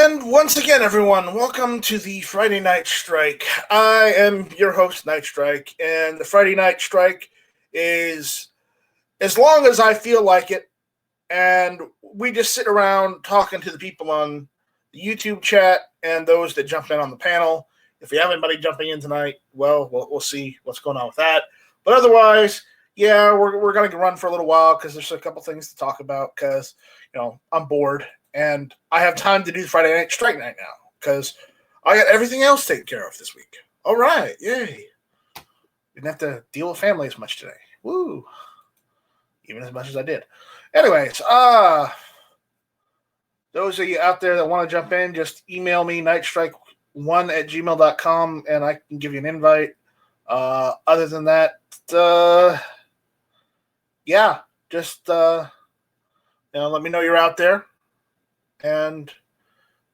And once again, everyone, welcome to the Friday Night Strike. I am your host, Night Strike, and the Friday Night Strike is as long as I feel like it, and we just sit around talking to the people on the YouTube chat and those that jump in on the panel. If we have anybody jumping in tonight, well, we'll see what's going on with that. But otherwise, yeah, we're going to run for a little while because there's a couple things to talk about because, I'm bored. And I have time to do Friday Night Strike Night now because I got everything else taken care of this week. All right, yay. Didn't have to deal with family as much today. Woo. Even as much as I did. Anyways, those of you out there that want to jump in, just email me, nightstrike1@gmail.com, and I can give you an invite. Other than that, yeah, just let me know you're out there. And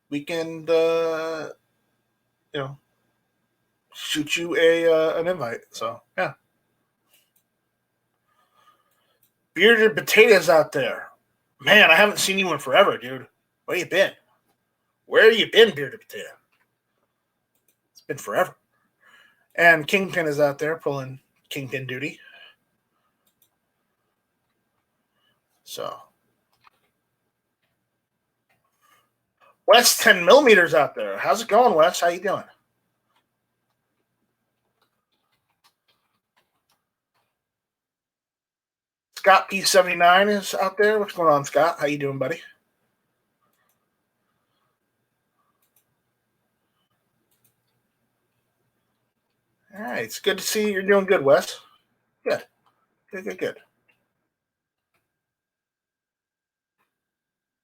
we can, shoot you an invite. So, yeah. Bearded Potatoes out there. Man, I haven't seen you in forever, dude. Where you been? Where you been, Bearded Potato? It's been forever. And Kingpin is out there pulling Kingpin duty. So... Wes 10mm out there. How's it going, Wes? How you doing? Scott P79 is out there. What's going on, Scott? How you doing, buddy? All right. It's good to see you're doing good, Wes. Good. Good.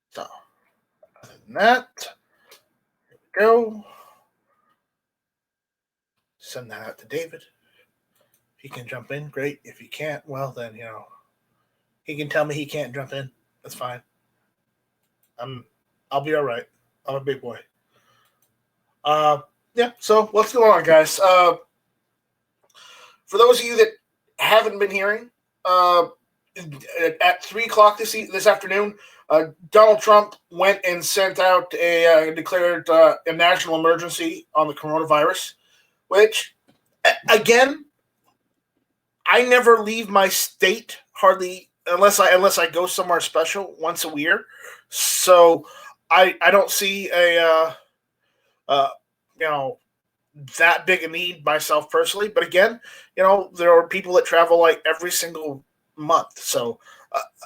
So, other than that, here we go. Send that out to David. If he can jump in, great. If he can't, well, then, he can tell me he can't jump in. That's fine. I'll be all right. I'm a big boy. Yeah, so what's going on, guys? For those of you that haven't been hearing, at 3 o'clock this afternoon, Donald Trump went and sent out declared a national emergency on the coronavirus, which, again, I never leave my state hardly unless I go somewhere special once a year. So I don't see that big a need myself personally. But again, there are people that travel like every single month. So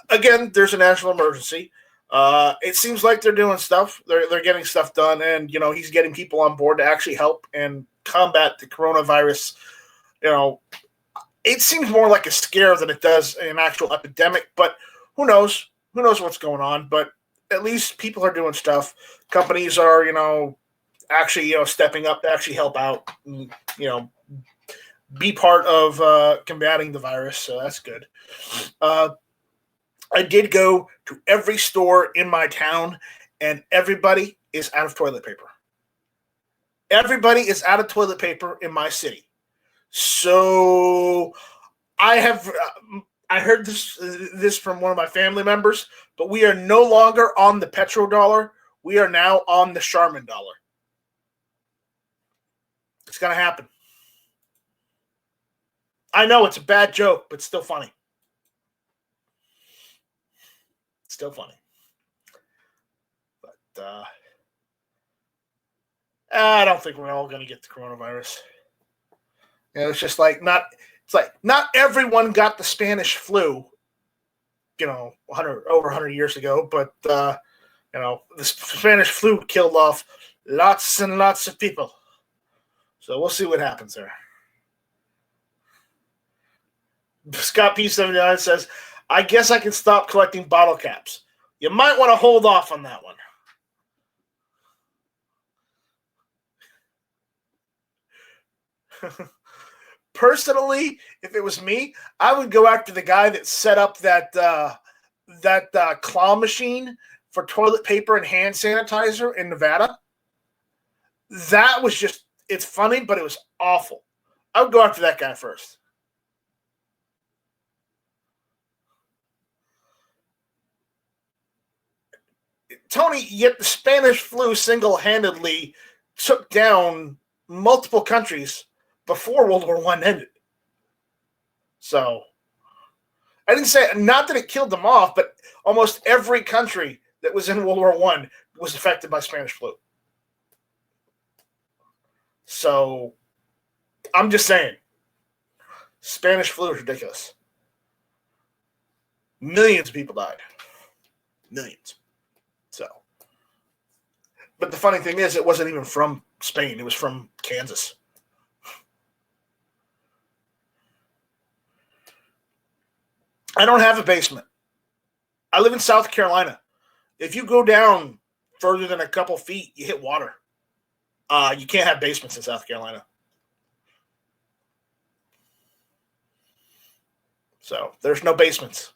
again, there's a national emergency. It seems like they're doing stuff. They're getting stuff done, and he's getting people on board to actually help and combat the coronavirus. It seems more like a scare than it does an actual epidemic. But who knows? Who knows what's going on? But at least people are doing stuff. Companies are, actually, stepping up to actually help out. And, be part of combating the virus. So that's good. I did go to every store in my town, and everybody is out of toilet paper. Everybody is out of toilet paper in my city. So I heard this from one of my family members, but we are no longer on the petrodollar. We are now on the Charmin dollar. It's going to happen. I know it's a bad joke, but still funny. Still funny. But I don't think we're all going to get the coronavirus. It's just like not everyone got the Spanish flu, over 100 years ago, but the Spanish flu killed off lots and lots of people. So we'll see what happens there. Scott P79 says, I guess I can stop collecting bottle caps. You might want to hold off on that one. Personally, if it was me, I would go after the guy that set up that claw machine for toilet paper and hand sanitizer in Nevada. That was it's funny, but it was awful. I would go after that guy first. Tony, yet the Spanish flu single-handedly took down multiple countries before World War I ended. So, I didn't say, not that it killed them off, but almost every country that was in World War I was affected by Spanish flu. So, I'm just saying, Spanish flu is ridiculous. Millions of people died. Millions. So, but the funny thing is, it wasn't even from Spain. It was from Kansas. I don't have a basement. I live in South Carolina. If you go down further than a couple feet, you hit water. You can't have basements in South Carolina. So there's no basements.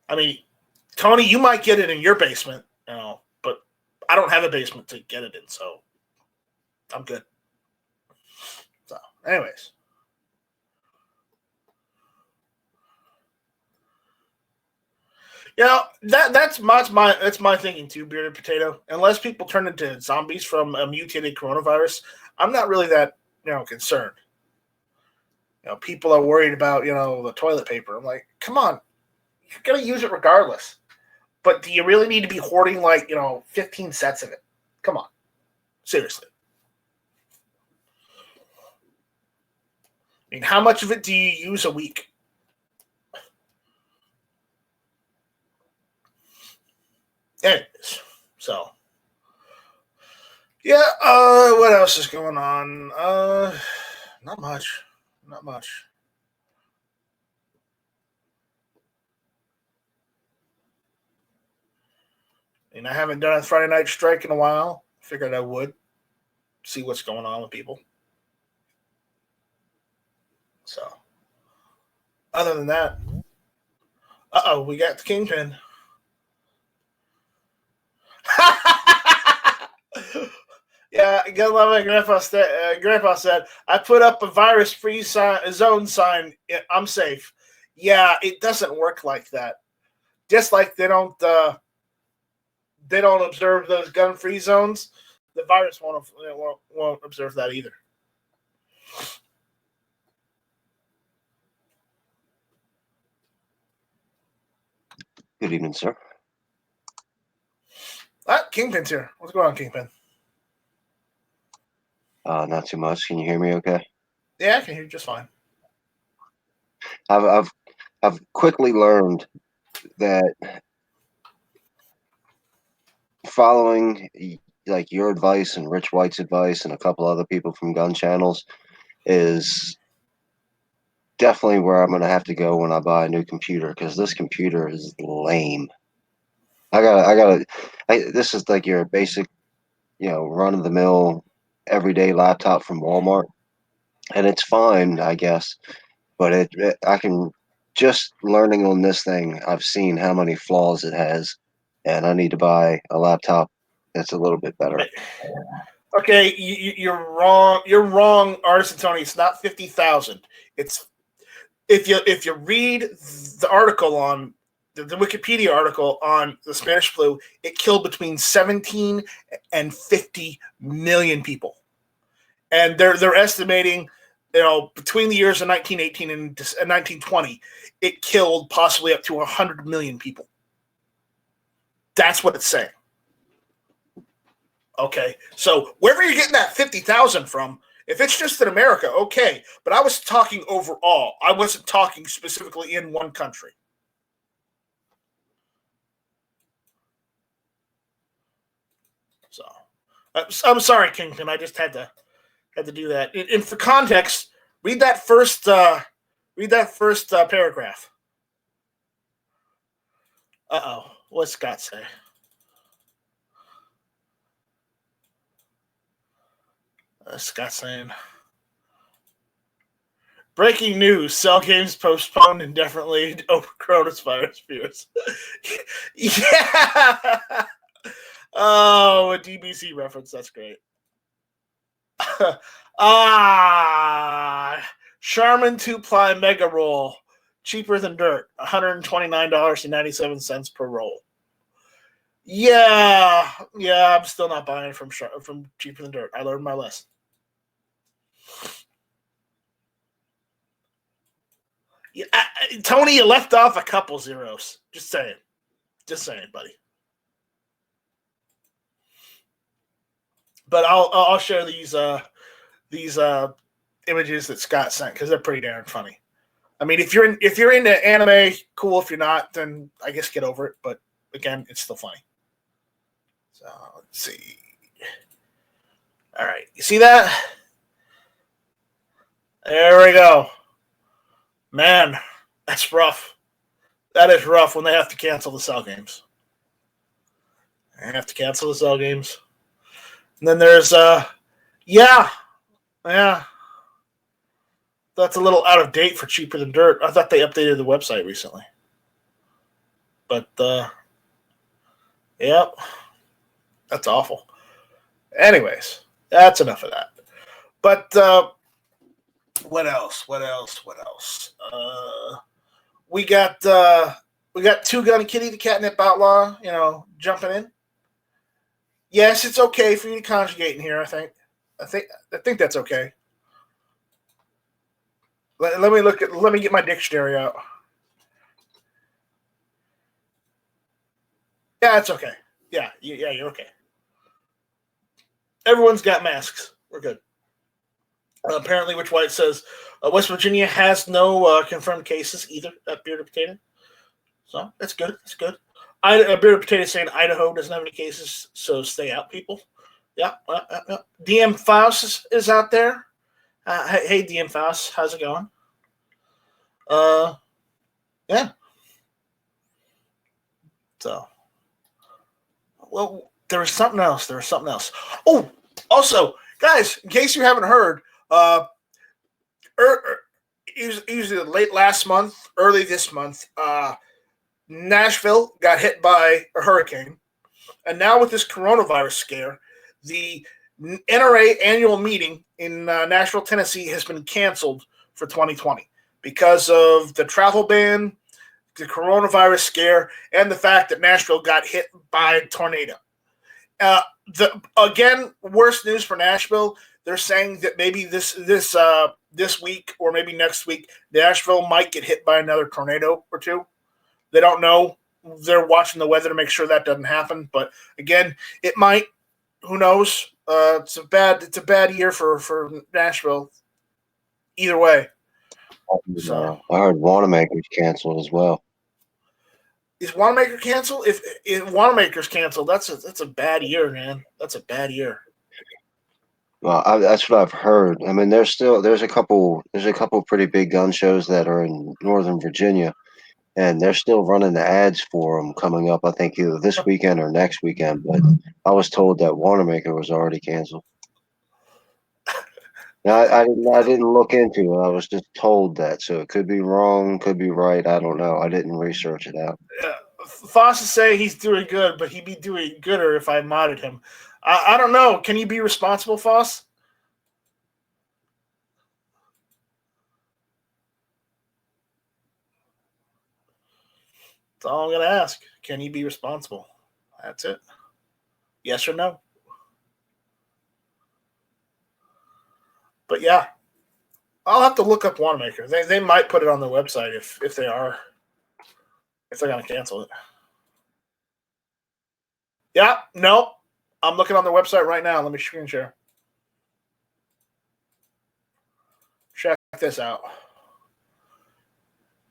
I mean, Tony, you might get it in your basement, but I don't have a basement to get it in, so I'm good. So, anyways. That's my thinking too, Bearded Potato. Unless people turn into zombies from a mutated coronavirus, I'm not really that concerned. People are worried about the toilet paper. I'm like, come on, you're gonna use it regardless. But do you really need to be hoarding 15 sets of it? Come on, seriously. I mean, how much of it do you use a week? Anyways, so yeah. What else is going on? Not much. Not much. And I haven't done a Friday Night Strike in a while. Figured I would see what's going on with people. So, other than that, we got the Kingpin. Yeah, gotta love it. Grandpa said, I put up a virus-free zone sign. I'm safe. Yeah, it doesn't work like that. Just like they don't observe those gun-free zones, the virus won't observe that either. Good evening, sir. Kingpin's here. What's going on, Kingpin? Not too much. Can you hear me okay? Yeah, I can hear you just fine. I've quickly learned that following like your advice and Rich White's advice and a couple other people from gun channels is definitely where I'm going to have to go when I buy a new computer, because this computer is lame. This is like your basic, run of the mill everyday laptop from Walmart, and it's fine, I guess, but I can, just learning on this thing, I've seen how many flaws it has, and I need to buy a laptop that's a little bit better. Okay, you're wrong. You're wrong, Artisan Tony. It's not 50,000. It's if you read the article on the Wikipedia article on the Spanish flu, it killed between 17 and 50 million people, and they're estimating, between the years of 1918 and 1920, it killed possibly up to 100 million people. That's what it's saying. Okay, so wherever you're getting that 50,000 from, if it's just in America, okay. But I was talking overall. I wasn't talking specifically in one country. So, I'm sorry, Kingpin. I just had to do that. And for context, read that first paragraph. What's Scott say? Scott saying, breaking news: Cell games postponed indefinitely over coronavirus fears. Yeah. Oh, a DBC reference. That's great. Charmin 2-ply mega roll. cheaper than dirt, $129.97 per roll. Yeah, I'm still not buying from cheaper than dirt. I learned my lesson. Yeah, Tony, you left off a couple zeros. Just saying, buddy. But I'll share these images that Scott sent because they're pretty darn funny. I mean, if you're into anime, cool. If you're not, then I guess get over it. But again, it's still funny. So let's see. All right, you see that? There we go. Man, that's rough. That is rough when they have to cancel the cell games. They have to cancel the cell games. And then there's yeah. That's a little out of date for cheaper than dirt. I thought they updated the website recently. But yep. That's awful. Anyways, that's enough of that. But what else? We got Two Gun Kitty, the catnip outlaw, jumping in. Yes, it's okay for you to conjugate in here, I think that's okay. Let me get my dictionary out. Yeah, it's okay. Yeah, you're okay. Everyone's got masks. We're good. Apparently, Rich White says West Virginia has no confirmed cases either at Bearded Potato. So that's good. That's good. Bearded Potato saying Idaho doesn't have any cases, so stay out, people. Yeah. DM Faust is out there. Hey, DM Faust, how's it going? Yeah. So, well, there was something else. Oh, also, guys, in case you haven't heard, usually late last month, early this month, Nashville got hit by a hurricane. And now with this coronavirus scare, the NRA annual meeting in Nashville, Tennessee has been canceled for 2020 because of the travel ban, the coronavirus scare, and the fact that Nashville got hit by a tornado. Again, worst news for Nashville. They're saying that maybe this week or maybe next week, Nashville might get hit by another tornado or two. They don't know. They're watching the weather to make sure that doesn't happen. But again, it might. Who knows? It's a bad year for Nashville. Either way. So I heard Wanamaker's canceled as well. Is Wanamaker canceled? If Wanamaker's canceled, that's a bad year, man. That's a bad year. Well, that's what I've heard. I mean, there's a couple pretty big gun shows that are in Northern Virginia, and they're still running the ads for them coming up. I think either this weekend or next weekend. But I was told that Wanamaker was already canceled. Now, I didn't look into it. I was just told that, so it could be wrong, could be right. I don't know. I didn't research it out. Foss is saying he's doing good, but he'd be doing gooder if I modded him. I don't know. Can you be responsible, Foss? That's all I'm going to ask. Can you be responsible? That's it. Yes or no? But yeah, I'll have to look up Wanamaker. They might put it on their website if they're going to cancel it. Yeah, no, I'm looking on their website right now. Let me screen share. Check this out.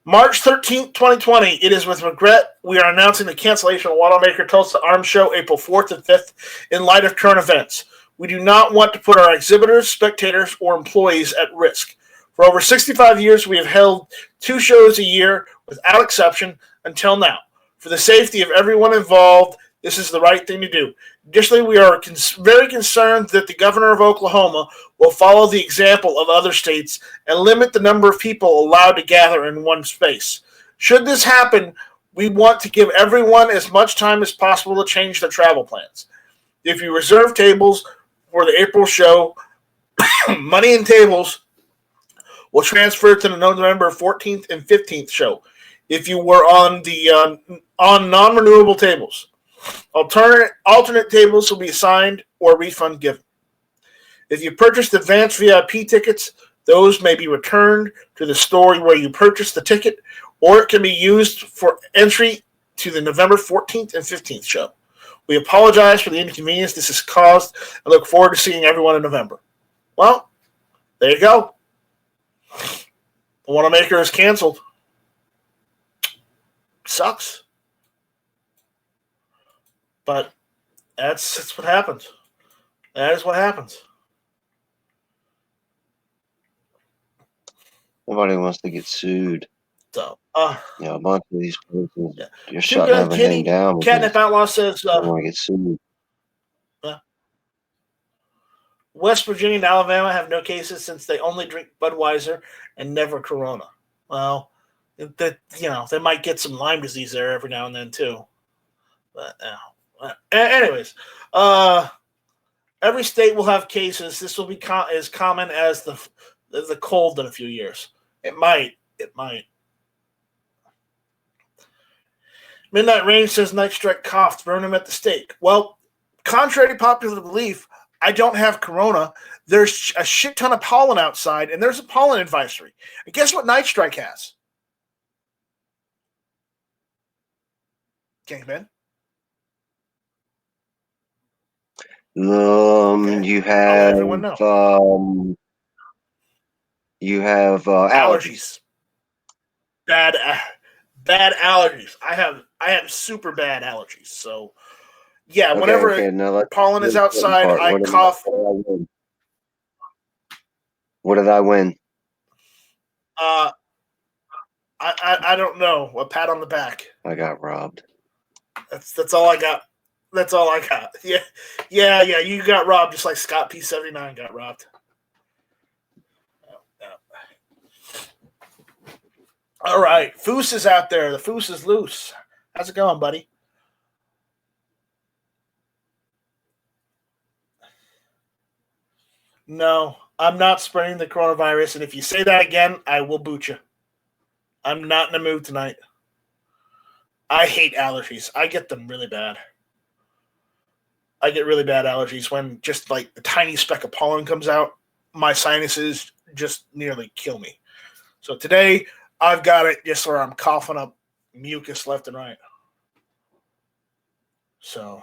March 13th, 2020. It is with regret we are announcing the cancellation of Wanamaker Tulsa Arms Show April 4th and 5th in light of current events. We do not want to put our exhibitors, spectators, or employees at risk. For over 65 years, we have held 2 shows a year without exception until now. For the safety of everyone involved, this is the right thing to do. Additionally, we are very concerned that the governor of Oklahoma will follow the example of other states and limit the number of people allowed to gather in one space. Should this happen, we want to give everyone as much time as possible to change their travel plans. If you reserve tables for the April show, money and tables will transfer to the November 14th and 15th show if you were on the on non-renewable tables. Alternate tables will be assigned or refund given. If you purchased advanced VIP tickets, those may be returned to the store where you purchased the ticket, or it can be used for entry to the November 14th and 15th show. We apologize for the inconvenience this has caused and look forward to seeing everyone in November. Well, there you go. The Wanamaker is canceled. Sucks. But that's what happens. That is what happens. Nobody wants to get sued. So, a bunch of these places, you're shutting everything down. Catnip Outlaw says, they want to get sued. West Virginia and Alabama have no cases since they only drink Budweiser and never Corona. Well, they might get some Lyme disease there every now and then too. But anyways, every state will have cases. This will be as common as the cold in a few years. It might. Midnight Rain says Night Strike coughed, burn him at the stake. Well, contrary to popular belief, I don't have Corona. There's a shit ton of pollen outside, and there's a pollen advisory. And guess what Night Strike has? Kingpin? You have allergies. Bad allergies. I have super bad allergies. So yeah, whenever pollen is outside, I cough. What did I win? I don't know. A pat on the back. I got robbed. That's all I got. That's all I got. Yeah. You got robbed just like Scott P79 got robbed. All right, Foose is out there. The Foose is loose. How's it going, buddy? No, I'm not spreading the coronavirus, and if you say that again, I will boot you. I'm not in the mood tonight. I hate allergies. I get them really bad. I get really bad allergies when just like a tiny speck of pollen comes out. My sinuses just nearly kill me. So today, I've got it just where I'm coughing up mucus left and right. So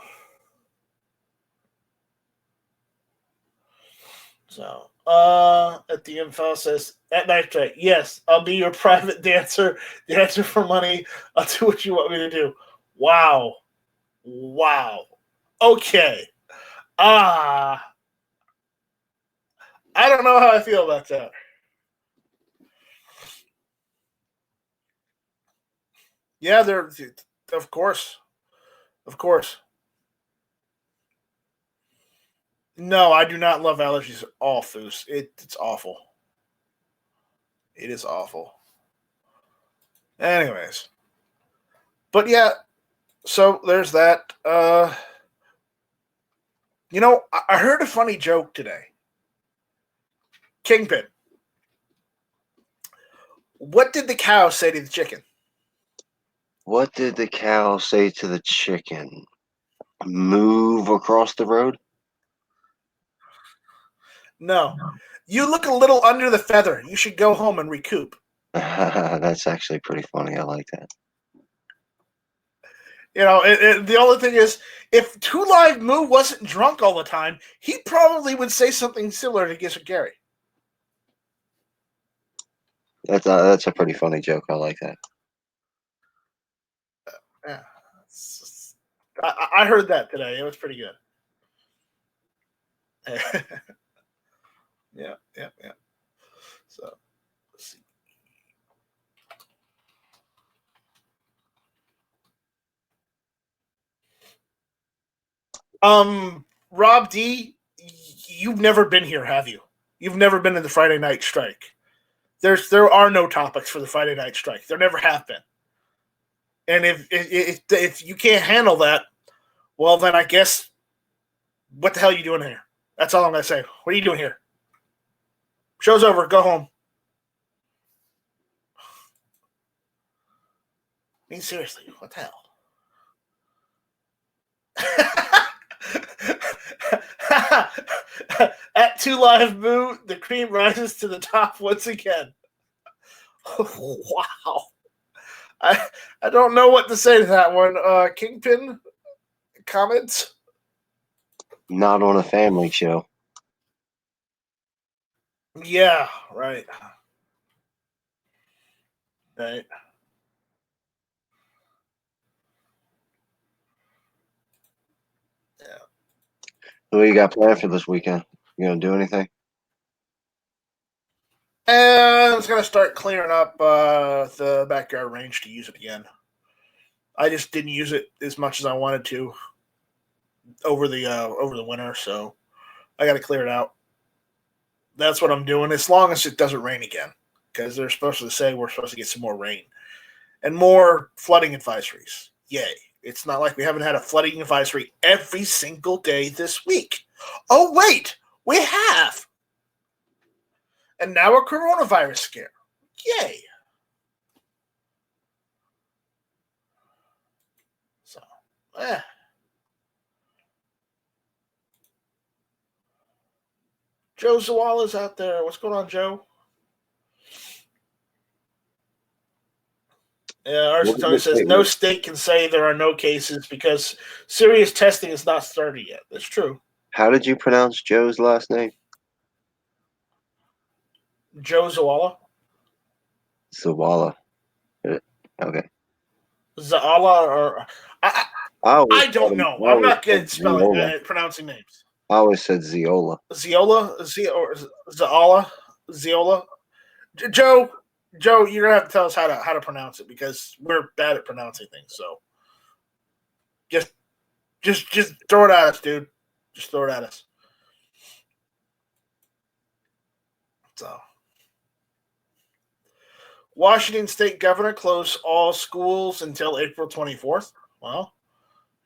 at the info says, at Night Strike, yes, I'll be your private dancer for money. I'll do what you want me to do. Wow. Okay. I don't know how I feel about that. Yeah, they're of course. No, I do not love allergies at all, Foose. It's awful. It is awful. Anyways. But yeah, so there's that. I heard a funny joke today. Kingpin. What did the cow say to the chicken? What did the cow say to the chicken? Move across the road? No. You look a little under the feather. You should go home and recoup. That's actually pretty funny. I like that. The only thing is, if Two Live Moo wasn't drunk all the time, he probably would say something similar to Gizzard Gary. That's a pretty funny joke. I like that. Yeah, I heard that today. It was pretty good. Yeah. So, let's see. Rob D, you've never been here, have you? You've never been in the Friday Night Strike. There are no topics for the Friday Night Strike. There never have been. And if you can't handle that, well, then I guess what the hell are you doing here? That's all I'm gonna say. What are you doing here? Show's over. Go home. mean, seriously, what the hell? At 2 Live Moo, the cream rises to the top once again. Wow. I don't know what to say to that one. Kingpin, comments? Not on a family show. Yeah, right. Right. Yeah. What you got planned for this weekend? You gonna do anything? And I was gonna start clearing up the backyard range to use it again. I just didn't use it as much as I wanted to over the winter, so I got to clear it out. That's what I'm doing, as long as it doesn't rain again, because they're supposed to say we're supposed to get some more rain and more flooding advisories. Yay! It's not like we haven't had a flooding advisory every single day this week. Oh wait, we have, and now a coronavirus scare. Yay! So, eh. Joe Zawala's out there. What's going on, Joe? Argentona says no state can say there are no cases because serious testing is not started yet. That's true. How did you pronounce Joe's last name? Joe Zawala. Zawala. Okay. Zaala or I don't know. I'm not good at pronouncing names. I always said Ziola. Ziola, or Zaala, Ziola. Joe, you're gonna have to tell us how to pronounce it because we're bad at pronouncing things. So just throw it at us, dude. Just throw it at us. So, Washington State governor closed all schools until April 24th. Well,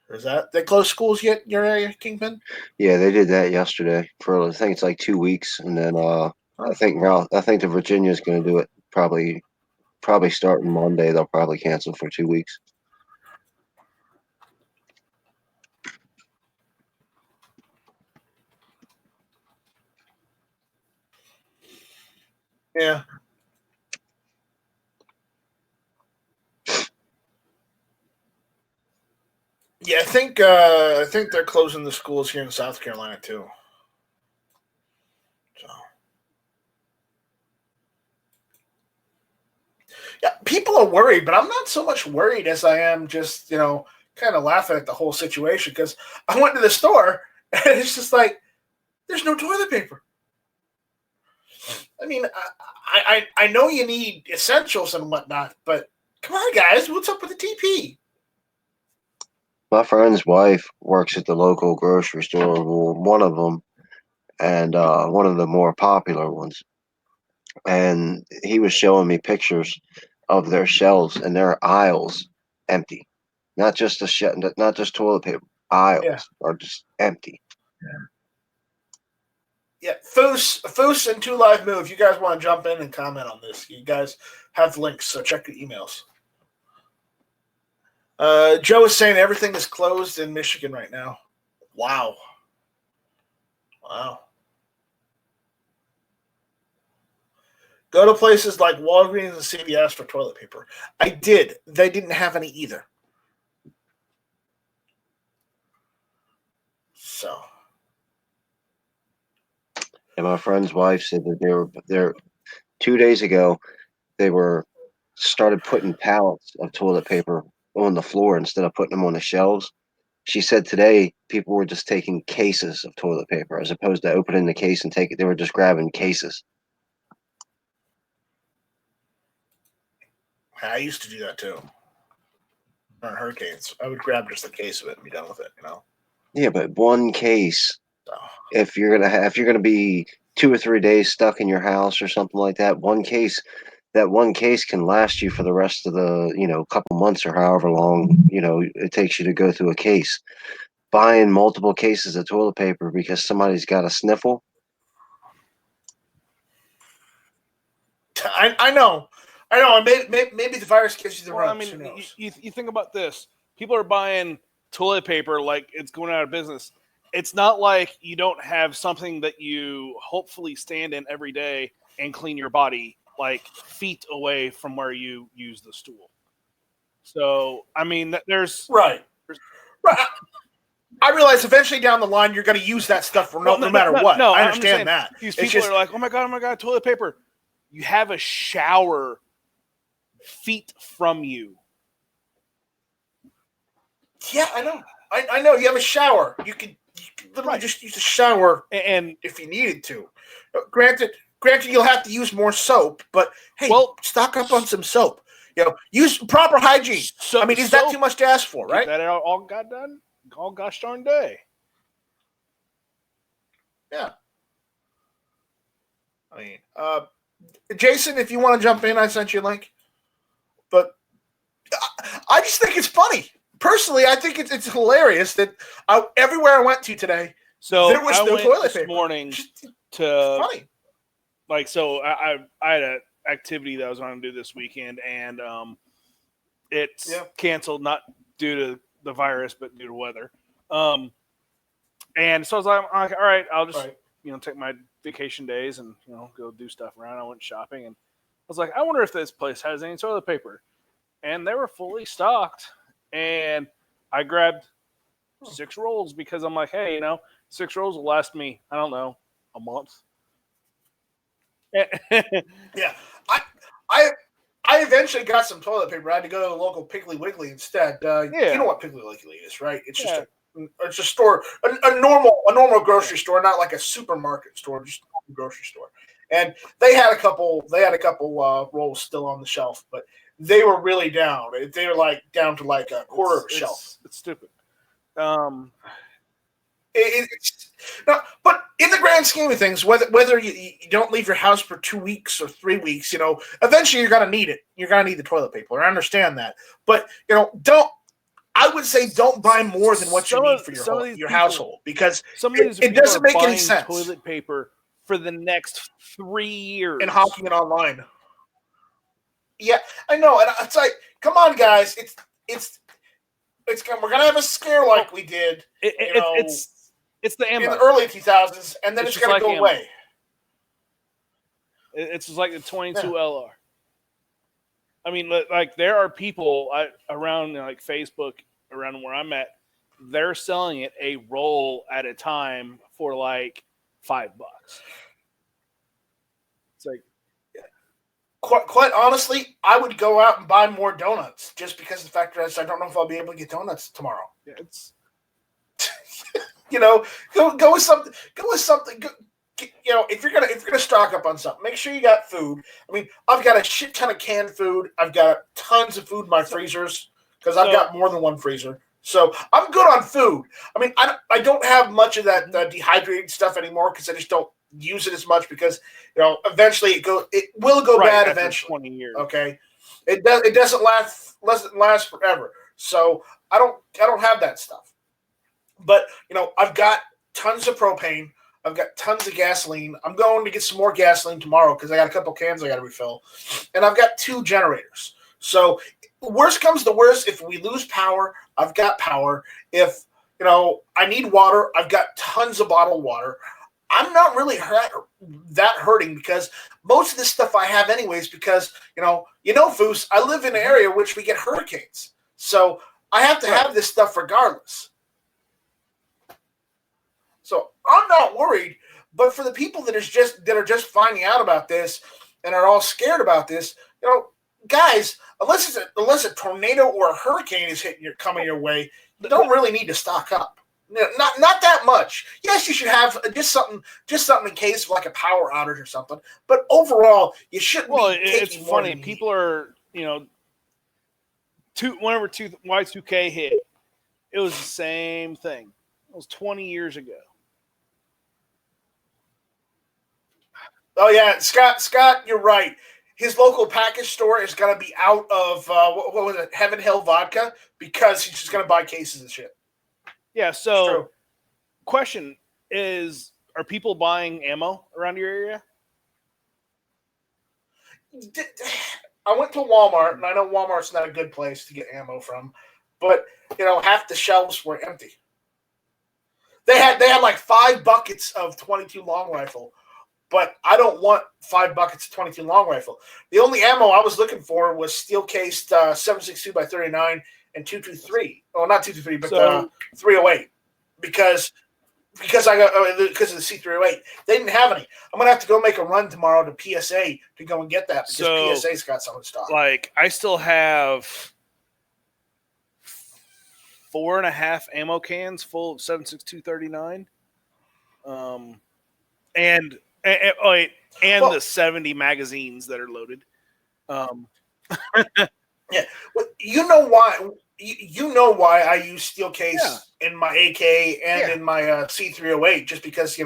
is that they closed schools yet in your area, Kingpin? Yeah, they did that yesterday for I think it's like 2 weeks, and then I think the Virginia's going to do it probably starting Monday. They'll probably cancel for 2 weeks. Yeah. Yeah, I think they're closing the schools here in South Carolina too. So, yeah, people are worried, but I'm not so much worried as I am just kind of laughing at the whole situation because I went to the store and it's just like there's no toilet paper. I mean, I know you need essentials and whatnot, but come on, guys, what's up with the TP? My friend's wife works at the local grocery store, well, one of them, and one of the more popular ones. And he was showing me pictures of their shelves and their aisles empty, not just not just toilet paper. Aisles are just empty. Yeah, Foos and 2 Live Move. You guys want to jump in and comment on this? You guys have links, so check your emails. Joe is saying everything is closed in Michigan right now. Wow. Go to places like Walgreens and CVS for toilet paper. I did. They didn't have any either. So. And my friend's wife said that they were there 2 days ago. They were started putting pallets of toilet paper on the floor instead of putting them on the shelves. She said today people were just taking cases of toilet paper as opposed to opening the case and take it. They were just grabbing cases. I used to do that too. On hurricanes, I would grab just a case of it and be done with it. Yeah, but one case. So. If you're gonna be 2 or 3 days stuck in your house or something like that, that one case can last you for the rest of the couple months or however long it takes you to go through a case. Buying multiple cases of toilet paper because somebody's got a sniffle. I know. I know. Maybe the virus gives you the Well, I runs. Who mean, knows? you think about this. People are buying toilet paper like it's going out of business. It's not like you don't have something that you hopefully stand in every day and clean your body like feet away from where you use the stool. So, I mean, there's Right. I realize eventually down the line you're going to use that stuff for no matter what. No, I I'm just saying, understand that. these people are like, oh my god, toilet paper. You have a shower feet from you. Yeah, I know. I know. You have a shower. You could literally just use a shower and if you needed to. Granted, you'll have to use more soap, but hey, stock up on some soap. Use proper hygiene. I mean, is that too much to ask for, right? That all got done all gosh darn day. Yeah. I mean, Jason, if you want to jump in, I sent you a link. But I just think it's funny. Personally, I think it's hilarious that everywhere I went to today, there was no toilet paper. This morning to funny. Like, so I had an activity that I was going to do this weekend, and it's canceled, not due to the virus, but due to weather. And so I was like, all right, I'll just take my vacation days and go do stuff around. I went shopping, and I was like, I wonder if this place has any toilet paper, and they were fully stocked. And I grabbed 6 rolls because I'm like, hey, 6 rolls will last me, I don't know, a month. Yeah, I eventually got some toilet paper. I had to go to the local Piggly Wiggly instead. You know what Piggly Wiggly is, right? It's just it's a store, a normal grocery store, not like a supermarket store, just a grocery store. And they had a couple rolls still on the shelf, but they were really down. They were like down to like a quarter of a shelf. It's stupid. It's not, but in the grand scheme of things, whether you don't leave your house for 2 weeks or 3 weeks, eventually you're gonna need it. You're gonna need the toilet paper. I understand that, but I would say don't buy more than what you need for your household, because it doesn't make any sense. Toilet paper for the next 3 years and hawking it online. Yeah, I know, and it's like, come on, guys, we're gonna have a scare like we did. It's the in the early 2000s, and then it's gonna go away. It's just like the 22 LR. I mean, like, there are people around like Facebook, around where I'm at, they're selling it a roll at a time for like $5. It's like, quite honestly, I would go out and buy more donuts just because the fact is I don't know if I'll be able to get donuts tomorrow. Yeah, it's go with something. If you're gonna stock up on something, make sure you got food. I mean, I've got a shit ton of canned food. I've got tons of food in my freezers because I've got more than one freezer. So I'm good on food. I mean, I don't have much of that dehydrated stuff anymore because I just don't use it as much because eventually it will go bad eventually. 20 years. Okay, it doesn't last forever. So I don't have that stuff. But I've got tons of propane. I've got tons of gasoline. I'm going to get some more gasoline tomorrow because I got a couple cans I got to refill, and I've got 2 generators. So worst comes to worst, if we lose power, I've got power. If I need water, I've got tons of bottled water. I'm not really hurting because most of this stuff I have anyways. Because Foos, I live in an area which we get hurricanes, so I have to have this stuff regardless. So I'm not worried, but for the people that are just finding out about this and are all scared about this, guys, unless a tornado or a hurricane is coming your way, you don't really need to stock up. Not that much. Yes, you should have just something in case of like a power outage or something. But overall, you shouldn't. Well, it's funny. People are whenever Y2K hit, it was the same thing. It was 20 years ago. Oh yeah, Scott, you're right. His local package store is going to be out of what was it, Heaven Hill Vodka, because he's just going to buy cases of shit. Yeah. So, question is, are people buying ammo around your area? I went to Walmart, and I know Walmart's not a good place to get ammo from, but half the shelves were empty. They had like 5 buckets of 22 long rifle, but I don't want 5 buckets of 22 long rifle. The only ammo I was looking for was steel cased 7.62 by 39 and 223. Well, not 223, but 308 because of the C308. They didn't have any. I'm gonna have to go make a run tomorrow to PSA to go and get that because PSA's got some in stock. Like, I still have 4.5 ammo cans full of 7.62 39, and the 70 magazines that are loaded. Yeah, well, you know why? You know why I use steel case in my AK and in my C308, just because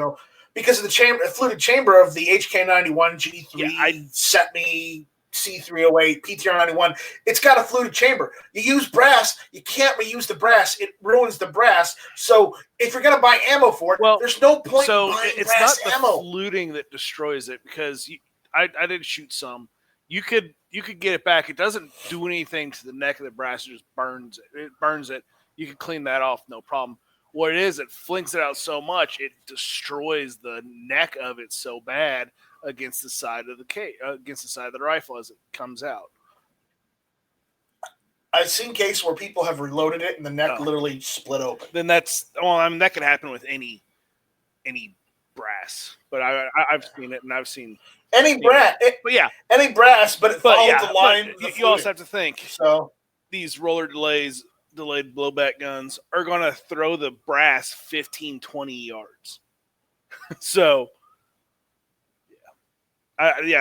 because of the fluted chamber of the HK91 G3 set me C308 PTR91. It's got a fluted chamber. You use brass, you can't reuse the brass. It ruins the brass. So if you're gonna buy ammo for it, there's no point in buying it's brass not ammo. the fluting that destroys it, because I did shoot some. You could get it back. It doesn't do anything to the neck of the brass. It just burns it. It burns it. You can clean that off, no problem. What it is, it flinks it out so much, it destroys the neck of it so bad against the side of the rifle as it comes out. I've seen cases where people have reloaded it and the neck literally split open. Then that could happen with any brass. But I've seen it, and I've seen any brass. Any brass, but it follows the line. You also have to think. So these roller delayed blowback guns are going to throw the brass 15, 20 yards. So,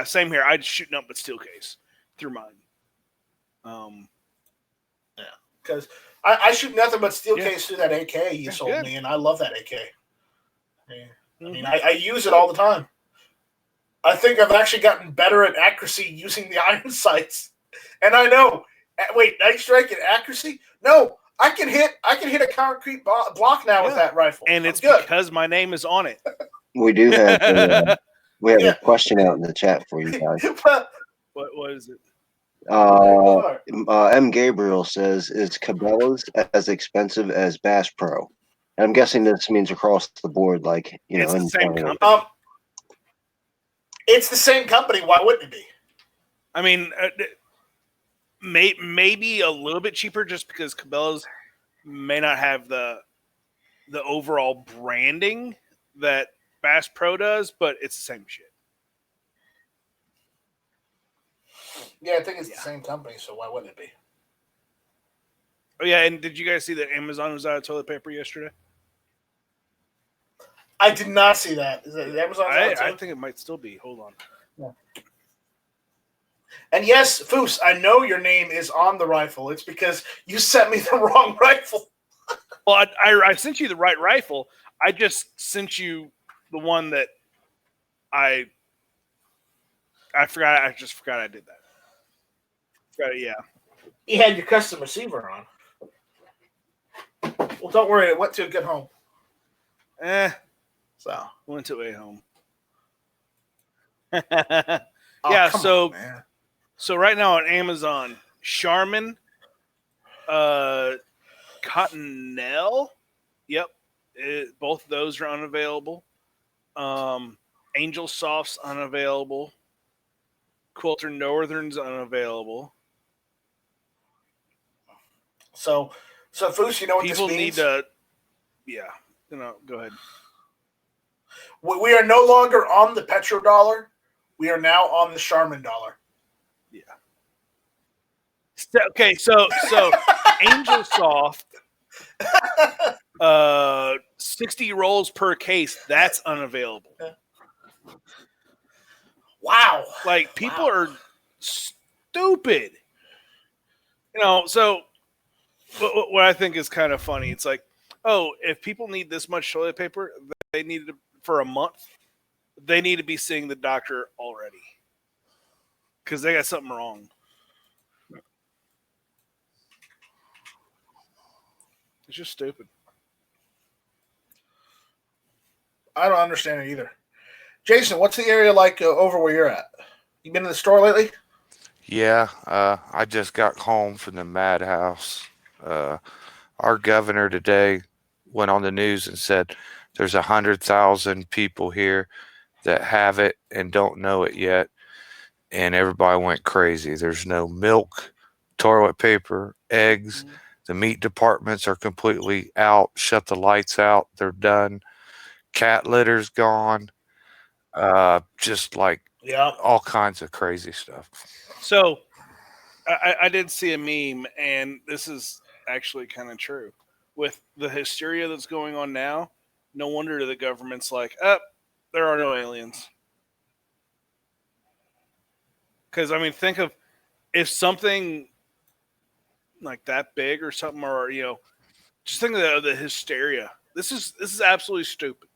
same here. I'd shooting up with steel case through mine. Because I shoot nothing but steel case through that AK you sold me, and I love that AK. I use it all the time. I think I've actually gotten better at accuracy using the iron sights. And I know, wait, Night Strike and accuracy? No, I can hit a concrete block now with that rifle. And it's because my name is on it. We do have a question out in the chat for you guys. What is it? M. Gabriel says, is Cabela's as expensive as Bass Pro? And I'm guessing this means across the board, like, it's the same company. It's the same company. Why wouldn't it be? I mean, maybe a little bit cheaper just because Cabela's may not have the overall branding that Bass Pro does, but it's the same shit. Yeah, I think it's the same company, so why wouldn't it be? Oh, yeah, and did you guys see that Amazon was out of toilet paper yesterday? I did not see that. Is it Amazon? I think it might still be. Hold on. Yeah. And yes, Foos, I know your name is on the rifle. It's because you sent me the wrong rifle. Well, I sent you the right rifle. I just sent you the one that I forgot. I just forgot I did that. Yeah. You had your custom receiver on. Well, don't worry. It went to a good home. So went to a home. So right now on Amazon, Charmin, Cottonelle, both of those are unavailable. Angel Soft's unavailable. Quilter Northern's unavailable. So Foos, you know what people this means? Need to, go ahead. We are no longer on the petrodollar. We are now on the Charmin dollar. Yeah. Okay, so Angel Soft, 60 rolls per case. That's unavailable. Wow. Like, people are stupid. So what I think is kind of funny, it's like, if people need this much toilet paper, they need it for a month. They need to be seeing the doctor already because they got something wrong. It's just stupid. I don't understand it either. Jason, what's the area like over where you're at? You been in the store lately? Yeah, I just got home from the madhouse. Our governor today went on the news and said there's 100,000 people here that have it and don't know it yet, and everybody went crazy. There's no milk, toilet paper, eggs. The meat departments are completely out. Shut the lights out. They're done. Cat litter's gone. Just like Yeah. all kinds of crazy stuff. So I did see a meme, and this is actually kind of true. With the hysteria that's going on now, no wonder the government's like, there are no aliens. Because, I mean, think of if something like that big or something, or, just think of the hysteria. This is absolutely stupid.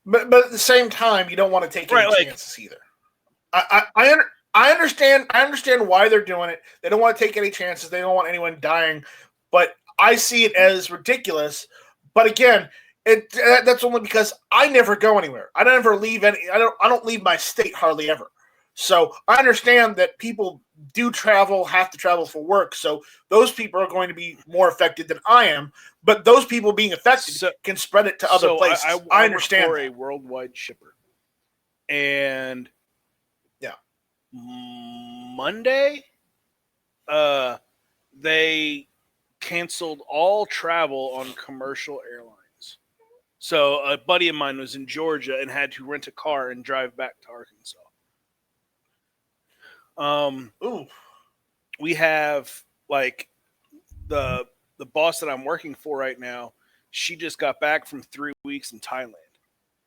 But at the same time, you don't want to take any chances either. I understand why they're doing it. They don't want to take any chances. They don't want anyone dying. But I see it as ridiculous. But again, that's only because I never go anywhere. I don't leave I don't leave my state hardly ever. So I understand that people do have to travel for work. So those people are going to be more affected than I am. But those people being affected can spread it to other places. I understand. For a worldwide shipper, and Monday, they canceled all travel on commercial airlines. So a buddy of mine was in Georgia and had to rent a car and drive back to Arkansas. We have like the boss that I'm working for right now. She just got back from 3 weeks in Thailand,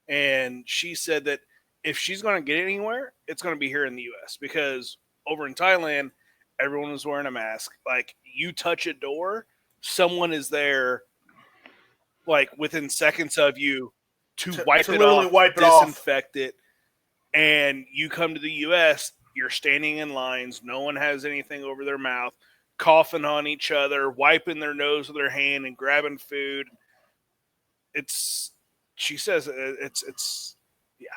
and she said that if she's going to get anywhere, it's going to be here in the U.S. because over in Thailand, everyone was wearing a mask. Like, you touch a door, someone is there, like, within seconds of you to wipe it off, disinfect it. And you come to the U.S., you're standing in lines. No one has anything over their mouth, coughing on each other, wiping their nose with their hand and grabbing food. She says it's yeah.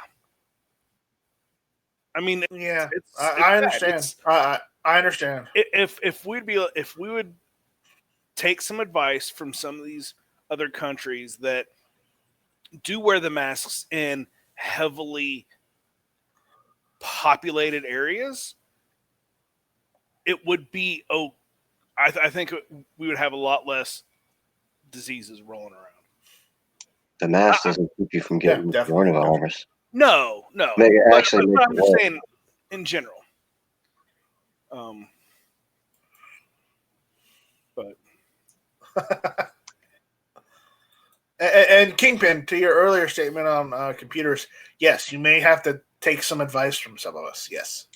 I mean, yeah, I understand. I understand. If we would take some advice from some of these other countries that do wear the masks in heavily populated areas, it would be I think we would have a lot less diseases rolling around. The mask doesn't keep you from getting coronavirus. No. But I'm just saying in general. But and Kingpin, to your earlier statement on computers, yes, you may have to take some advice from some of us. Yes.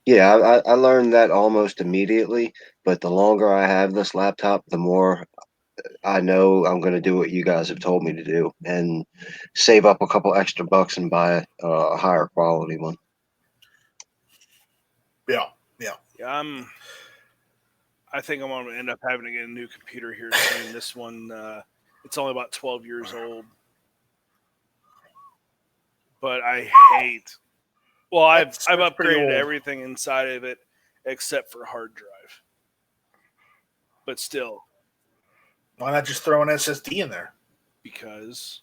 Yeah, I learned that almost immediately. But the longer I have this laptop, the more I know I'm going to do what you guys have told me to do and save up a couple extra bucks and buy a higher quality one. Yeah. I think I'm going to end up having to get a new computer here soon. This one, it's only about 12 years old. But I hate. Well, I've upgraded everything inside of it except for hard drive. But still. Why not just throw an SSD in there? Because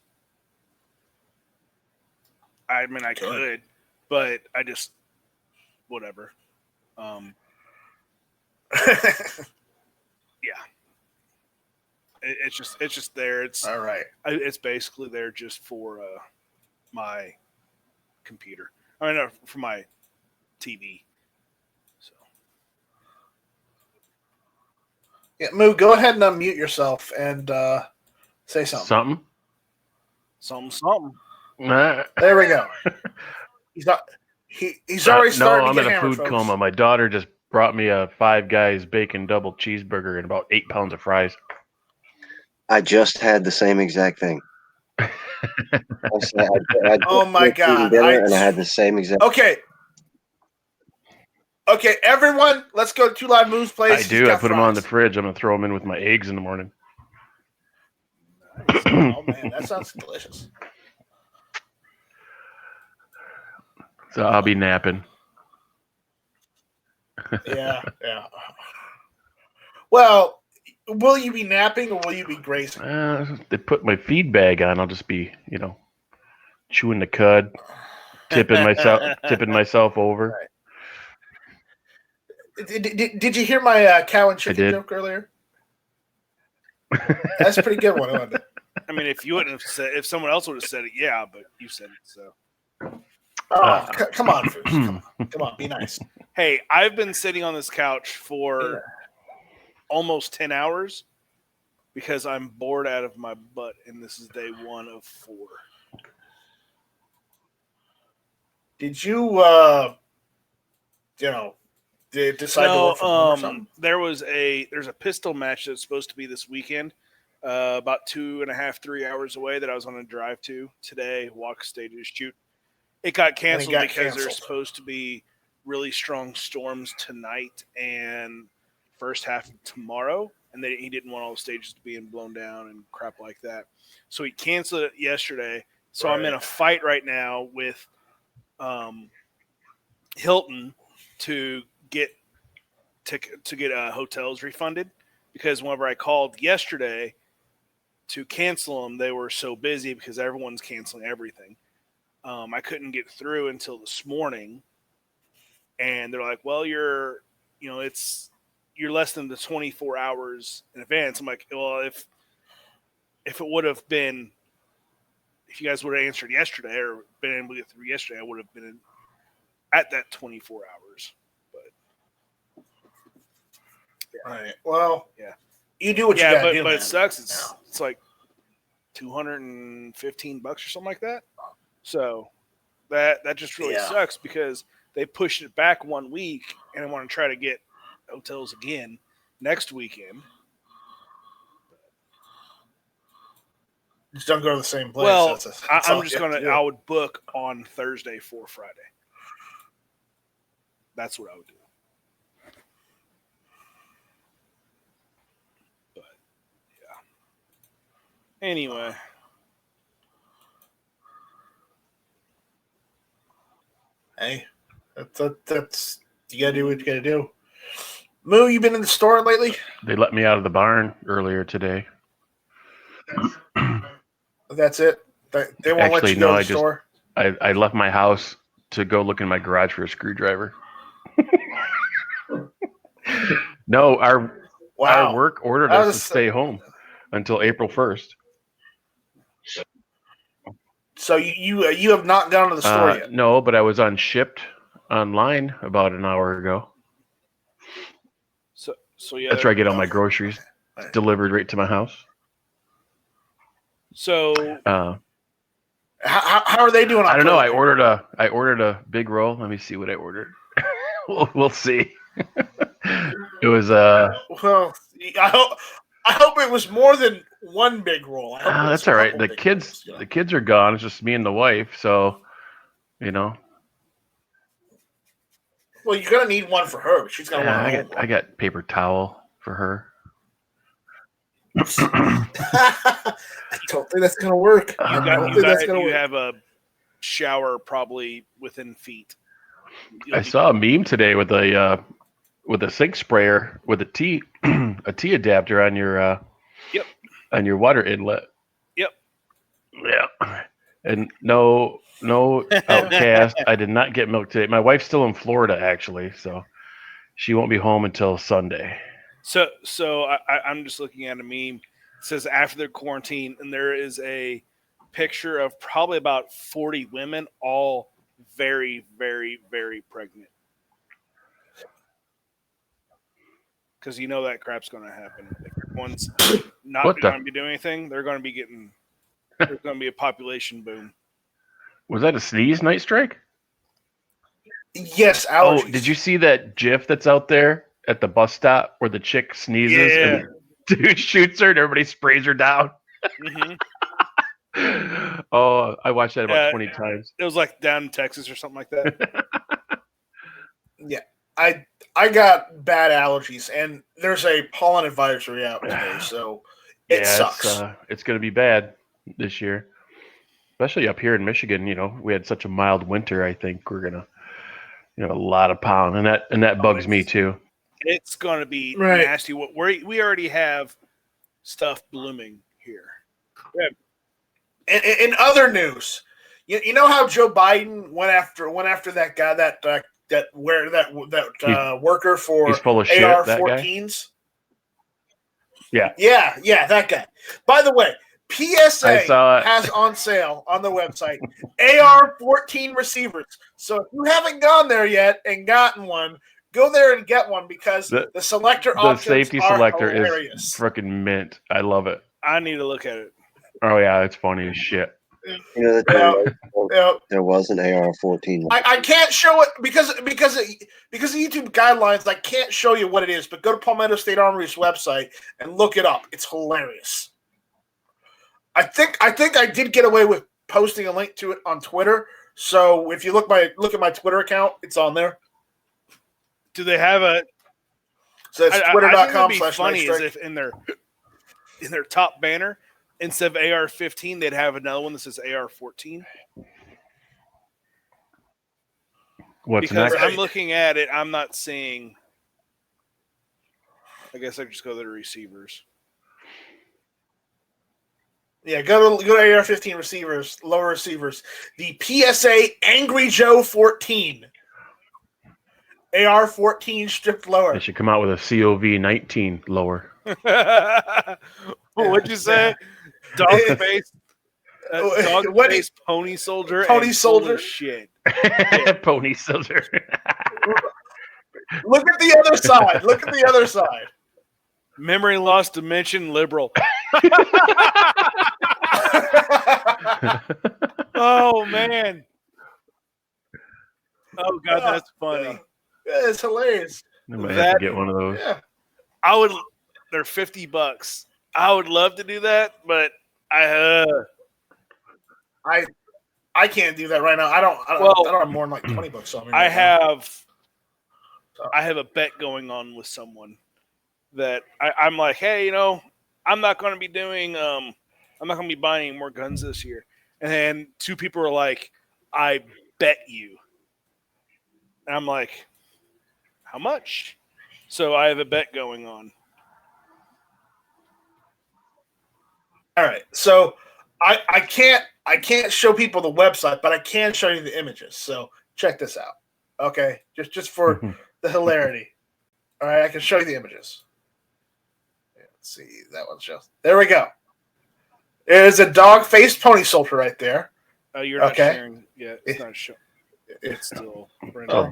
I mean, I could, but I just whatever. Yeah, it's just there. It's all right. It's basically there just for my computer. I mean, for my TV. So, yeah, Moo, go ahead and unmute yourself and say something. Something. There we go. He's not. He's already starting. I'm to get in a hammered, food coma. My daughter just brought me a Five Guys bacon double cheeseburger and about 8 pounds of fries. I just had the same exact thing. I oh my god! And I had the same exact. Okay, everyone, let's go to Live Moo's place. I do. I put them on the fridge. I'm gonna throw them in with my eggs in the morning. Nice. Oh man, that sounds delicious. So I'll be napping. Yeah. Well, will you be napping or will you be grazing? They put my feed bag on. I'll just be, chewing the cud, tipping myself over. Did you hear my cow and chicken did. joke earlier? That's a pretty good one, wasn't it? I mean, if you wouldn't have said, if someone else would have said it, yeah, but you said it, so. Oh, come on, Foos. Come on, be nice. Hey, I've been sitting on this couch for almost 10 hours because I'm bored out of my butt, and this is day 1 of 4. Did you, decide to work from home or something? There's a pistol match that's supposed to be this weekend, about 2.5, 3 hours away that I was on a drive to today, walk stages, shoot. It got canceled because there's supposed to be really strong storms tonight and first half of tomorrow, and he didn't want all the stages to be blown down and crap like that. So he canceled it yesterday. So I'm in a fight right now with Hilton to get hotels refunded, because whenever I called yesterday to cancel them, they were so busy because everyone's canceling everything. I couldn't get through until this morning, and they're like, "Well, you're less than the 24 hours in advance." I'm like, "Well, if it would have been, if you guys would have answered yesterday or been able to get through yesterday, I would have been at that 24 hours." But right. Well, yeah, you do what you got to do. But it sucks. It's like $215 or something like that. So that just really sucks because they pushed it back 1 week, and I want to try to get hotels again next weekend. Just don't go to the same place. Well, I would book on Thursday for Friday. That's what I would do. But yeah. Anyway. Hey, that's you gotta do what you gotta do. Moo, you been in the store lately? They let me out of the barn earlier today. That's it. They won't let you go to the store. I left my house to go look in my garage for a screwdriver. No, our work ordered us to stay home until April 1st. So you have not gone to the store yet? No, but I was on Shipped online about an hour ago. So yeah, that's where I get all my groceries delivered right to my house. So how are they doing? I don't know. I ordered a big roll. Let me see what I ordered. we'll see. It was well, I hope it was more than one big roll. That's all right. The kids are gone. It's just me and the wife. So, Well, you're gonna need one for her. She's gonna want I got paper towel for her. I don't think that's gonna work. You have a shower probably within feet. I saw a meme today with a sink sprayer with a T adapter on your on your water inlet. Yep. Yeah. And no Outcast. I did not get milk today. My wife's still in Florida actually, so she won't be home until Sunday. So I'm just looking at a meme. It says after the quarantine, and there is a picture of probably about 40 women, all very, very, very pregnant. Because you know that crap's going to happen. If everyone's not going to be doing anything, they're going to be getting. There's going to be a population boom. Was that a sneeze, Night Strike? Yes, allergies. Oh, did you see that GIF that's out there at the bus stop where the chick sneezes and the dude shoots her and everybody sprays her down? Mm-hmm. Oh, I watched that about 20 times. It was like down in Texas or something like that. Yeah. I got bad allergies, and there's a pollen advisory out today, so it sucks. It's going to be bad this year. especially up here in Michigan. We had such a mild winter. I think we're gonna, a lot of pollen, and that bugs me too. It's gonna be Right. nasty. We already have stuff blooming here. In other news, you know how Joe Biden went after that guy that worker for He's full of shit, that guy? AR-14s. Yeah. Yeah, that guy. By the way, PSA I saw it. has on sale on the website AR-14 receivers. So if you haven't gone there yet and gotten one, go there and get one because the selector The options safety are selector hilarious. is freaking mint. I love it. I need to look at it. Oh yeah, it's funny as shit. There was an AR-14. I can't show it because of YouTube guidelines. I can't show you what it is, but go to Palmetto State Armory's website and look it up. It's hilarious. I think I did get away with posting a link to it on Twitter. So if you look at my Twitter account, it's on there. Do they have a? So it's twitter.com/. Funny is if in their top banner instead of AR-15, they'd have another one that says AR-14. What's because next? I'm looking at it, I'm not seeing. I guess I could just go to the receivers. Yeah, go to AR-15 receivers, lower receivers. The PSA Angry Joe 14. AR-14 stripped lower. They should come out with a COV-19 lower. What'd you say? Dog face. Dog face pony soldier. Pony soldier. Shit. Pony soldier. Look at the other side. Look at the other side. Memory loss dimension liberal. Oh man. Oh god, that's funny. Yeah, it's hilarious. I might have to get one of those. Yeah. They're $50. I would love to do that, but I can't do that right now. I don't have more than like $20 on me. I have a bet going on with someone that I'm like, hey, I'm not going to be doing I'm not going to be buying any more guns this year. And then two people are like, I bet you. And I'm like, how much? So I have a bet going on. All right. So I can't show people the website, but I can show you the images. So check this out. Okay. Just for the hilarity. All right, I can show you the images. Let's see. That one's just there we go. There's a dog-faced pony soldier right there. Oh, you're not sharing yet. It's not showing. It's still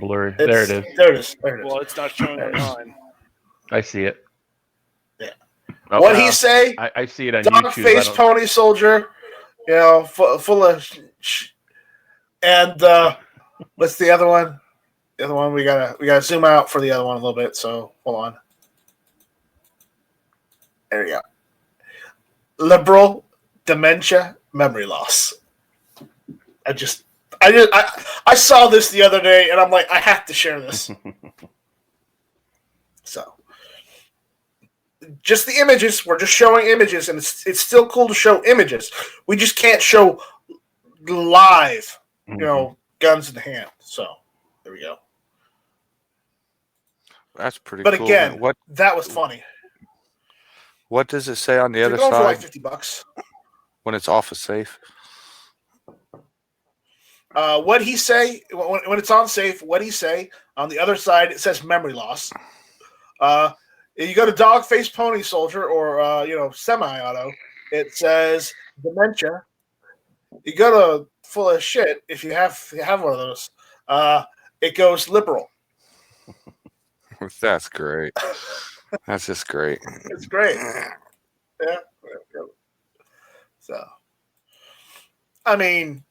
blurry. There it is. There it is. Well, it's not showing on mine. I see it. Yeah. Oh, What'd he say? I see it on YouTube. Dog-faced pony soldier, full of and what's the other one? The other one we gotta zoom out for the other one a little bit. So hold on. There you go. Liberal dementia, memory loss. I saw this the other day, and I'm like, I have to share this. So, just the images. We're just showing images, and it's still cool to show images. We just can't show live, guns in hand. So, there we go. That's pretty but cool. But again, what that was funny. What does it say on the other going side? For like $50 when it's off a safe. What he say when it's on safe? What he say on the other side? It says memory loss. You go to dog face pony soldier or semi-auto. It says dementia. You go to full of shit. If you have one of those, it goes liberal. That's great. That's just great. It's great. Yeah. So, I mean,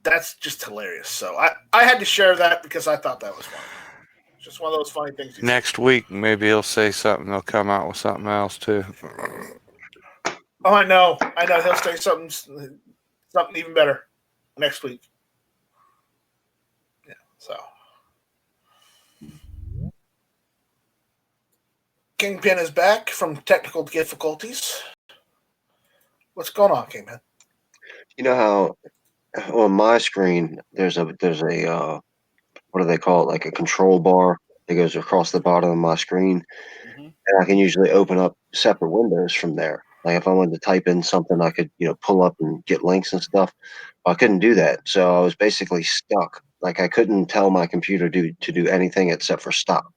that's just hilarious. So I had to share that because I thought that was funny. Just one of those funny things. Next week, maybe he'll say something. They'll come out with something else too. Oh, I know. He'll say something even better next week. Yeah. So, Kingpin is back from technical difficulties. What's going on, Kingpin? You know how on my screen there's a what do they call it? Like a control bar that goes across the bottom of my screen, Mhm. and I can usually open up separate windows from there. Like if I wanted to type in something, I could pull up and get links and stuff. I couldn't do that, so I was basically stuck. Like I couldn't tell my computer to do anything except for stop.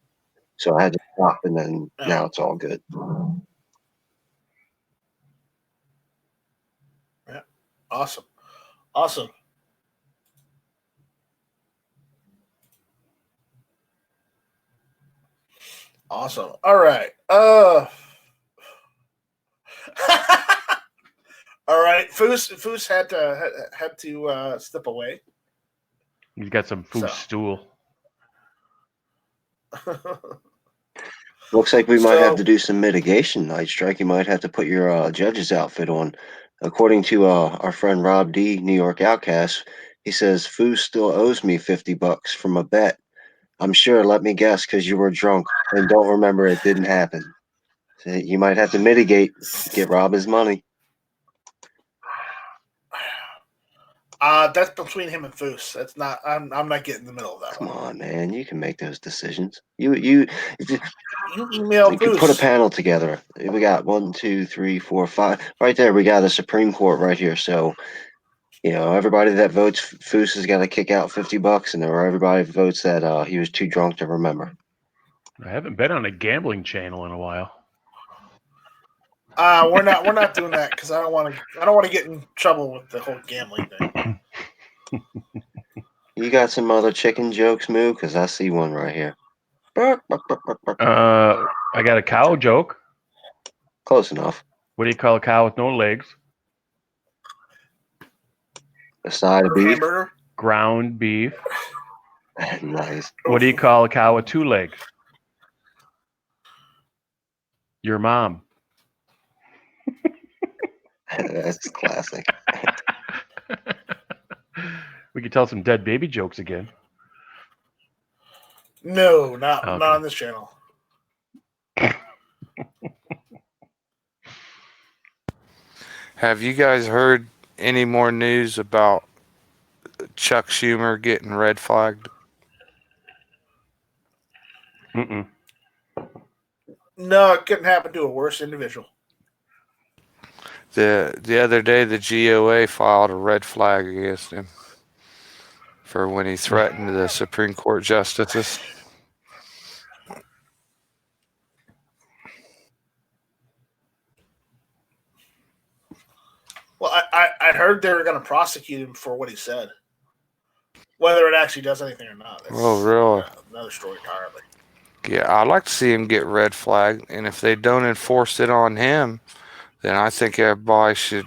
So I had to stop, and then now it's all good. Yeah. Awesome. Awesome. Awesome. All right. All right. Foos had to step away. He's got some food stool. Looks like we might have to do some mitigation, Night Strike. You might have to put your judge's outfit on. According to our friend Rob D, New York Outcast, he says Foos still owes me $50 from a bet. I'm sure. Let me guess, because you were drunk and don't remember it didn't happen. So you might have to mitigate, get Rob his money. That's between him and Foos. That's not. I'm not getting in the middle of that. Come on, man. You can make those decisions. You email could put a Foos. panel together. We got 1, 2, 3, 4, 5. Right there, we got the Supreme Court right here. So, everybody that votes Foos has got to kick out $50, and everybody votes that he was too drunk to remember. I haven't been on a gambling channel in a while. We're not doing that because I don't want to get in trouble with the whole gambling thing. You got some other chicken jokes, Moo? Because I see one right here. I got a cow joke. Close enough. What do you call a cow with no legs? A side of beef. Hamburger. Ground beef. Nice. What do you call a cow with 2 legs? Your mom. That's classic. We could tell some dead baby jokes again. No, not on this channel. Have you guys heard any more news about Chuck Schumer getting red flagged? Mm-mm. No, it couldn't happen to a worse individual. The other day, the GOA filed a red flag against him for when he threatened the Supreme Court justices. Well, I heard they were going to prosecute him for what he said. Whether it actually does anything or not. That's really? Another story entirely. Yeah, I'd like to see him get red flagged, and if they don't enforce it on him, then I think everybody should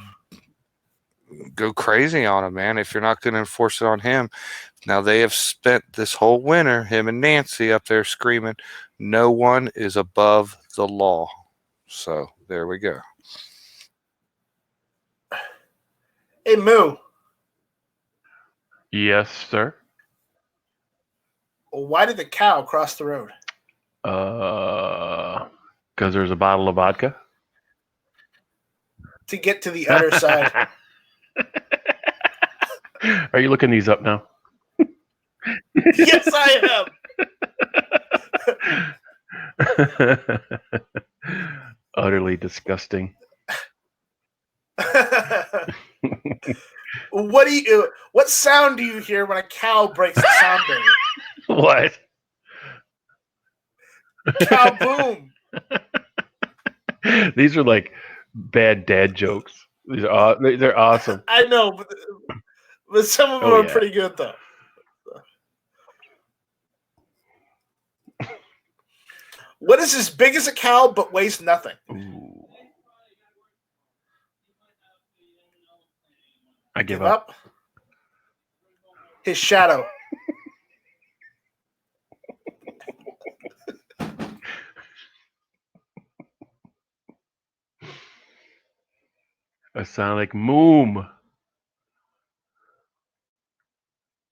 go crazy on him, man. If you're not going to enforce it on him, now they have spent this whole winter, him and Nancy, up there screaming, no one is above the law. So there we go. Hey, Moo. Yes, sir. Why did the cow cross the road? Because there's a bottle of vodka. To get to the other side. Are you looking these up now? Yes, I am. Utterly disgusting. What sound do you hear when a cow breaks the sound barrier? What? Cow boom. These are like bad dad jokes. They're awesome. I know, but some of them are pretty good though. What is as big as a cow but weighs nothing? Ooh. I give up. His shadow. A sonic moom,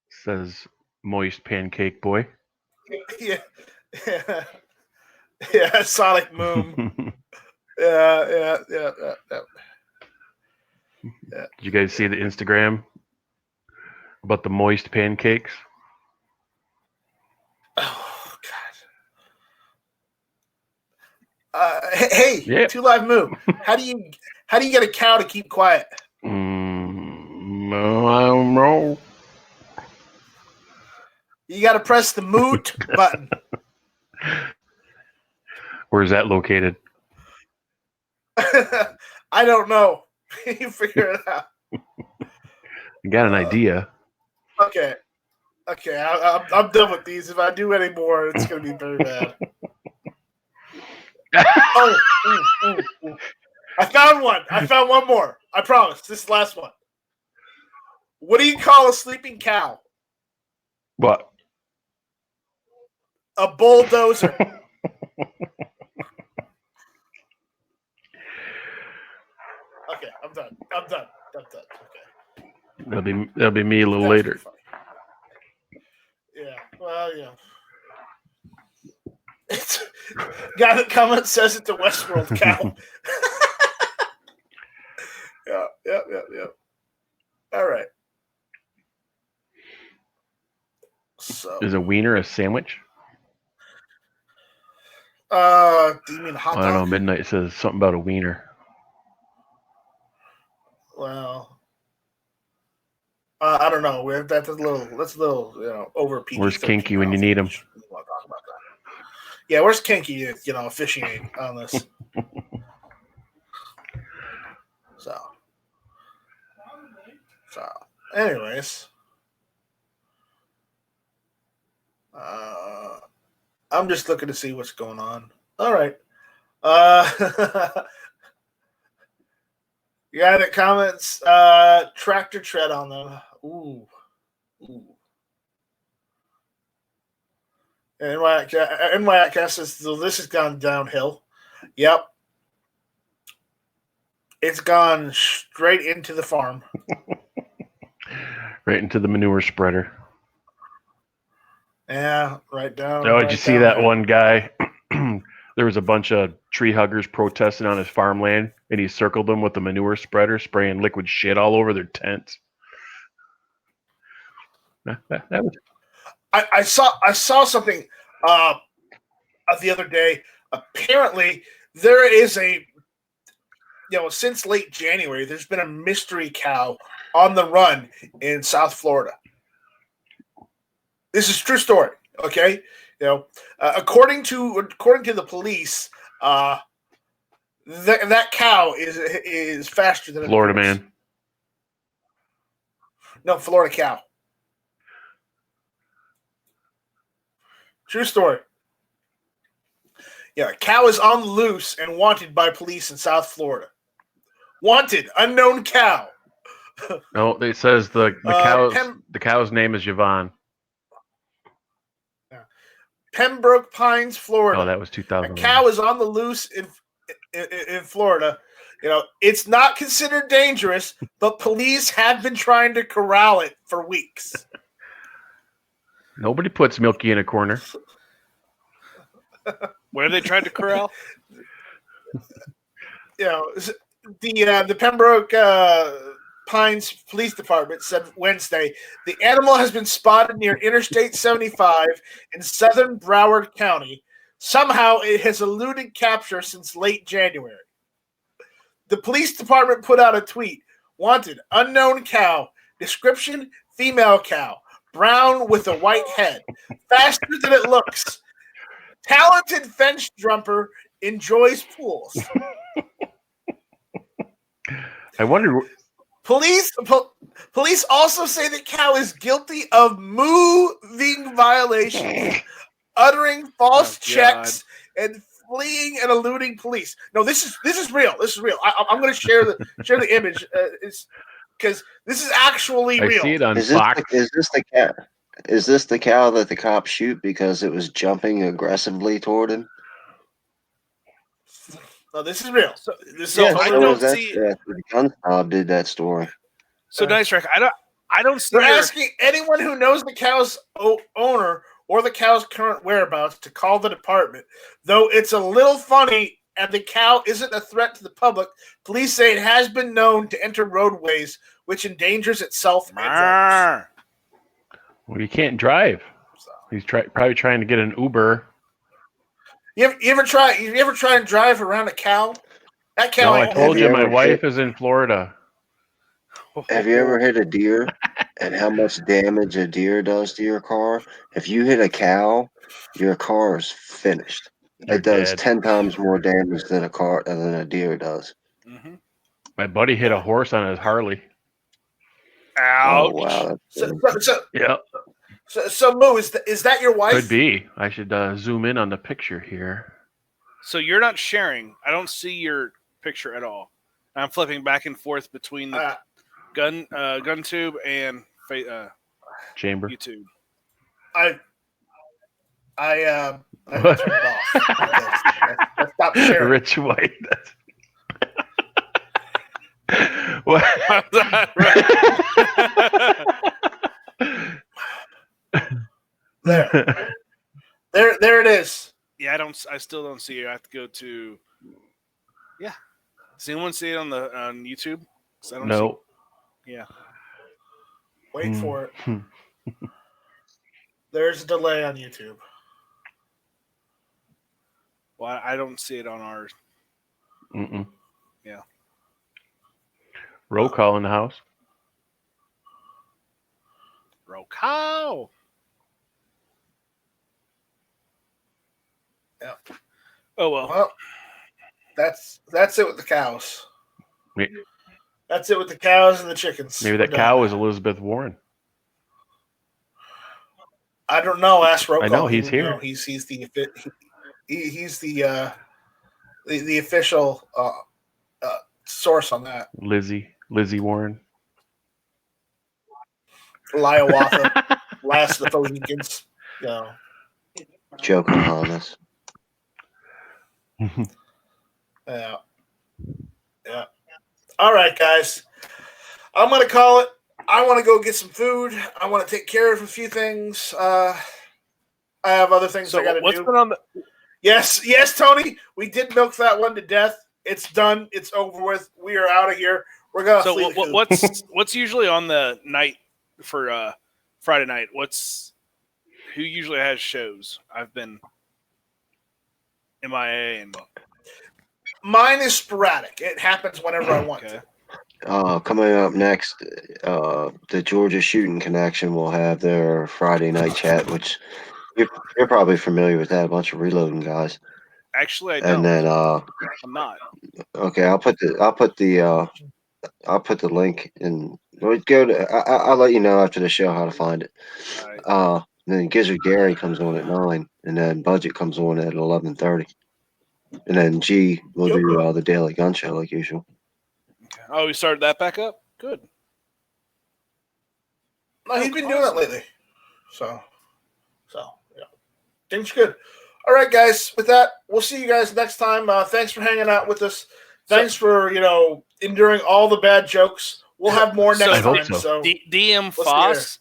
says Moist Pancake Boy. Yeah. Yeah, Sonic Moom. Yeah. Yeah. Did you guys see the Instagram about the moist pancakes? Oh God. Hey, Yeah. 2 Live Moo. How do you get a cow to keep quiet? No, I don't know. You got to press the mute button. Where's that located? I don't know. You figure it out. I got an idea. Okay. I'm done with these. If I do any more, it's going to be very bad. Ooh. I found one. I found one more. I promise. This is the last one. What do you call a sleeping cow? What? A bulldozer. Okay, I'm done. Okay. That'll be me a little That's later. funny. Yeah. Well, yeah. Guy that comment says it's a Westworld cow. Yeah. All right. So, Is a wiener a sandwich? do you mean hot I don't know. dog? Midnight says something about a wiener. Well, I don't know. That's a little, over PG. Where's Kinky when you need him? We want to talk about that. Yeah, where's Kinky? Officiating on this. So, anyways, I'm just looking to see what's going on. All right. You got it? Comments. Tractor tread on them. Ooh. NYCast says this has gone downhill. Yep. It's gone straight into the farm. Right into the manure spreader. Yeah, right down. Oh, did you see that one guy? There was a bunch of tree huggers protesting on his farmland, and he circled them with the manure spreader, spraying liquid shit all over their tents. That was... I saw something the other day. Apparently, there is since late January, there's been a mystery cow on the run in South Florida. This is a true story. Okay, according to the police, that cow is faster than Florida man. No, Florida cow. True story. Yeah, a cow is on the loose and wanted by police in South Florida. Wanted, unknown cow. No, it says the cow's name is Yvonne. Pembroke Pines, Florida. Oh, that was 2000. A cow is on the loose in Florida. It's not considered dangerous, but police have been trying to corral it for weeks. Nobody puts Milky in a corner. Where they tried to corral? The Pembroke Pines Police Department said Wednesday the animal has been spotted near Interstate 75 in southern Broward County. Somehow it has eluded capture since late January. The police department put out a tweet. Wanted, unknown cow. Description, female cow. Brown with a white head. Faster than it looks. Talented fence jumper. Enjoys pools. I wonder... Police also say the cow is guilty of moving violations, uttering false checks, and fleeing and eluding police. No, this is real. This is real. I'm going to share the image. Because this is actually real. I see it on Fox. Is this the cow that the cops shoot because it was jumping aggressively toward him? No, this is real. I don't see. The GunTube did that story. So Nice Wreck, I don't see. We're asking anyone who knows the cow's owner or the cow's current whereabouts to call the department. Though it's a little funny and the cow isn't a threat to the public, police say it has been known to enter roadways, which endangers itself and drivers. Well, you can't drive. He's probably trying to get an Uber. You ever try and drive around a cow? That cow. No, I ain't told Have you you my ever wife is in Florida. Have you ever hit a deer and how much damage a deer does to your car? If you hit a cow, your car is finished. You're It does dead. 10 times more damage than a deer does. Mm-hmm. My buddy hit a horse on his Harley. Ouch. Oh wow. Yeah, So Moo, is that your wife? could be. I should zoom in on the picture here. So you're not sharing. I don't see your picture at all. I'm flipping back and forth between the GunTube and Chamber. YouTube. I turned it off. Let's stop sharing. Rich White. What? There it is. Yeah, I still don't see it. I have to go to. Yeah. Does anyone see it on YouTube? 'Cause I don't No. see. Yeah. Wait for it. There's a delay on YouTube. Well, I don't see it on ours. Mm-mm. Yeah. Roll call in the house. Roll call. Yeah. Oh well. Well, that's it with the cows. Maybe That's it with the cows and the chickens. that cow is Elizabeth Warren. I don't know. Ask Roll I Call. know he's here. No, he's the official source on that. Lizzie Warren. Liawatha, last of the Mohicans. No. Joking on us. Yeah. All right, guys. I'm gonna call it. I want to go get some food. I want to take care of a few things. I have other things I got to do. What's been on the? Yes, Tony. We did milk that one to death. It's done. It's over with. We are out of here. We're gonna. So what's usually on the night for Friday night? Who usually has shows? I've been MIA and mine is sporadic. It happens whenever I want to. Coming up next, the Georgia Shooting Connection will have their Friday night chat, which you're probably familiar with that. A bunch of reloading guys. Actually, I don't. And then I'm not. Okay, I'll put the link in. Go to. I'll let you know after the show how to find it. All right. Then Gizzard Gary comes on at 9, and then Budget comes on at 11:30, and then G will do the Daily Gun Show like usual. Okay. Oh, we started that back up. Good. No, he's been doing it lately. So yeah, things are good. All right, guys. With that, we'll see you guys next time. Thanks for hanging out with us. Thanks for enduring all the bad jokes. We'll have more next time. So DM Foss.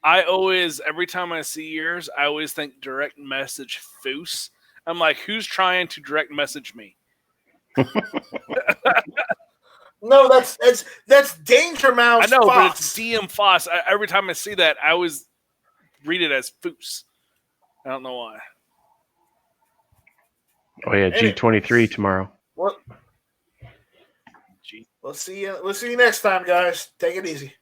I always, every time I see yours, I always think direct message Foos. I'm like, who's trying to direct message me? No, that's Danger Mouse. I know, Foss. but it's DM Foss. Every time I see that, I always read it as Foos. I don't know why. Oh yeah, G23 tomorrow. Well, we'll see you next time, guys. Take it easy.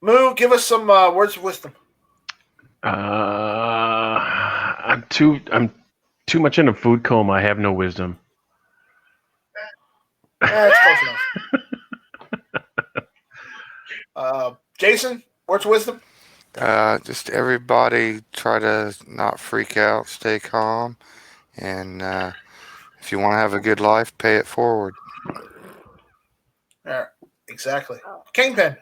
Moo, give us some words of wisdom. I'm too much in a food coma. I have no wisdom. That's close enough. Jason, words of wisdom. Just everybody try to not freak out, stay calm, and if you want to have a good life, pay it forward. All right, exactly. Kingpin.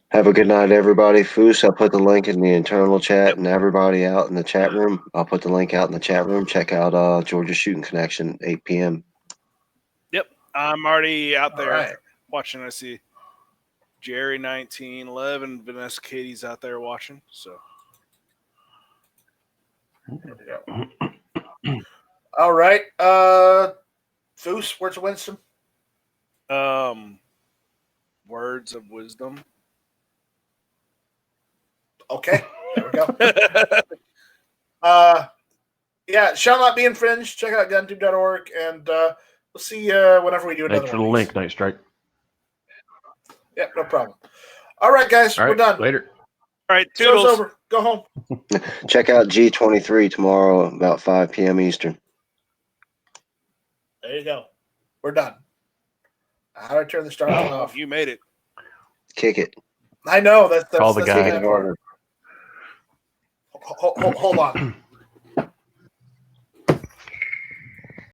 Have a good night, everybody. Foos, I'll put the link in the internal chat, and everybody out in the chat room, I'll put the link out in the chat room. Check out Georgia Shooting Connection, 8 p.m. Yep, I'm already out there watching. I see Jerry 1911, Vanessa Katie's out there watching. So There we go. All right. Foos, words of wisdom. Words of wisdom. Okay. There we go. Yeah, shall not be infringed. Check out GunTube.org, and we'll see you whenever we do another Thanks for one the of these. link, Night Strike. Yeah, no problem. All right, guys, All we're right, done. later. All right, Show's toodles. over. Go home. Check out G23 tomorrow about 5 p.m. Eastern. There you go. We're done. How do I turn the start thing off? You made it. Kick it. I know that's Call the that's guy. bad part. Hold on.